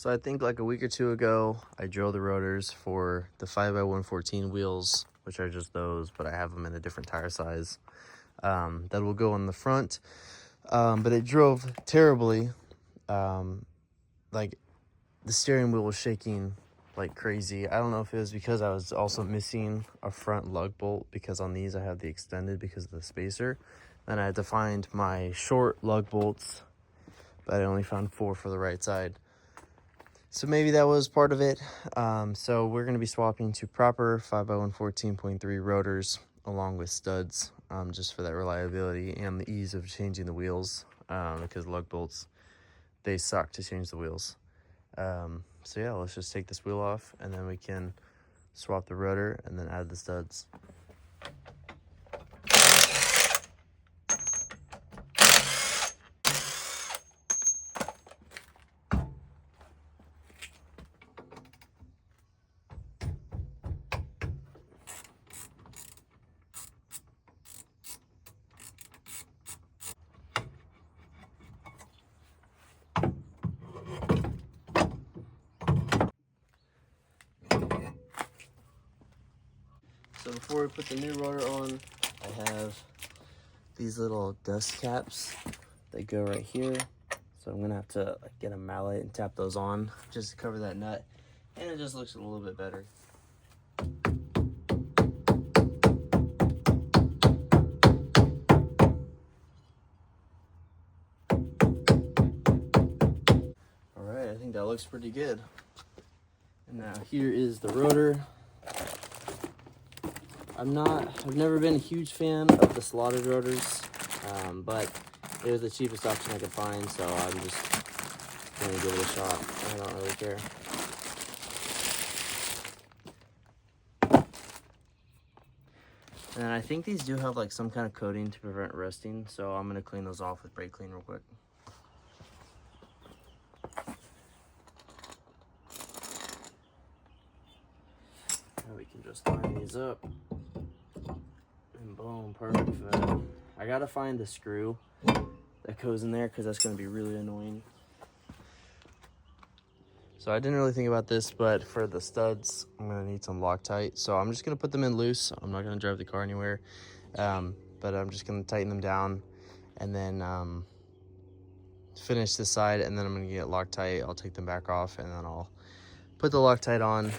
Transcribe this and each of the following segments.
So I think like a week or two ago, I drilled the rotors for the 5x114 wheels, which are just those, but I have them in a different tire size. That will go on the front, but it drove terribly. Like the steering wheel was shaking like crazy. I don't know if it was because I was also missing a front lug bolt, because on these I have the extended because of the spacer. Then I had to find my short lug bolts, but I only found 4 for the right side. So maybe that was part of it. So we're going to be swapping to proper 5x114.3 rotors along with studs, just for that reliability and the ease of changing the wheels, because lug bolts, they suck to change the wheels. So yeah, let's just take this wheel off and then we can swap the rotor and then add the studs. So before we put the new rotor on, I have these little dust caps that go right here. So I'm gonna have to like get a mallet and tap those on just to cover that nut, and it just looks a little bit better. All right, I think that looks pretty good. And now here is the rotor. I've never been a huge fan of the slotted rotors, but it was the cheapest option I could find, so I'm just gonna give it a shot. I don't really care. And I think these do have like some kind of coating to prevent rusting, so I'm gonna clean those off with brake clean real quick. Now we can just line these up. And boom, perfect fit. I gotta find the screw that goes in there because that's gonna be really annoying. So I didn't really think about this, but for the studs, I'm gonna need some Loctite. So I'm just gonna put them in loose. I'm not gonna drive the car anywhere, but I'm just gonna tighten them down and then finish this side, and then I'm gonna get Loctite. I'll take them back off and then I'll put the Loctite on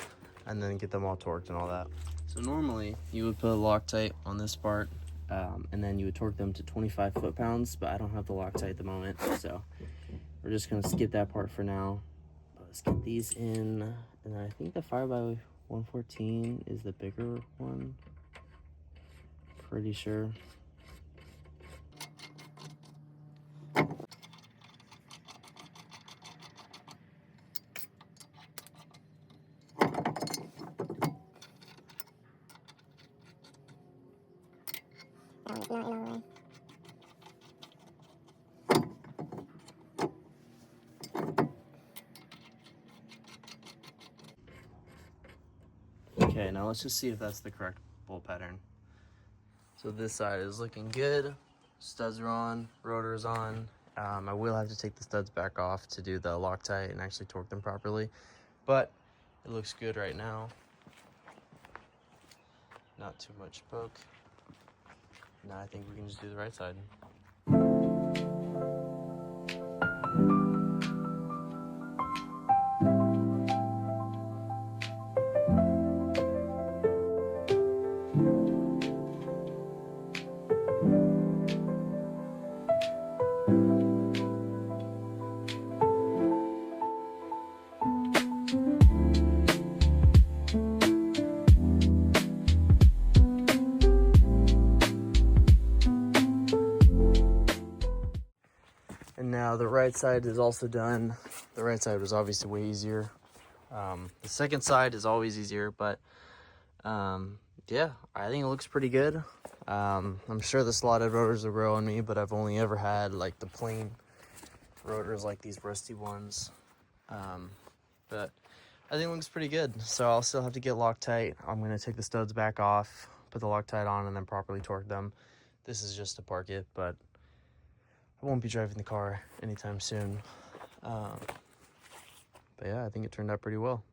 and then get them all torqued and all that. So normally you would put a Loctite on this part, and then you would torque them to 25 foot-pounds, but I don't have the Loctite at the moment, so we're just gonna skip that part for now. Let's get these in, and I think the 5x114 is the bigger one. Pretty sure. Okay, now let's just see if that's the correct bolt pattern. So this side is looking good. Studs are on, rotor is on. I will have to take the studs back off to do the Loctite and actually torque them properly, but it looks good right now. Not too much poke. Now I think we can just do the right side. And now the right side is also done. The right side was obviously way easier. The second side is always easier, but yeah, I think it looks pretty good. I'm sure the slotted rotors will grow on me, but I've only ever had like the plain rotors, like these rusty ones. But I think it looks pretty good. So I'll still have to get Loctite. I'm gonna take the studs back off, put the Loctite on, and then properly torque them. This is just to park it, but I won't be driving the car anytime soon. But But yeah, I think it turned out pretty well.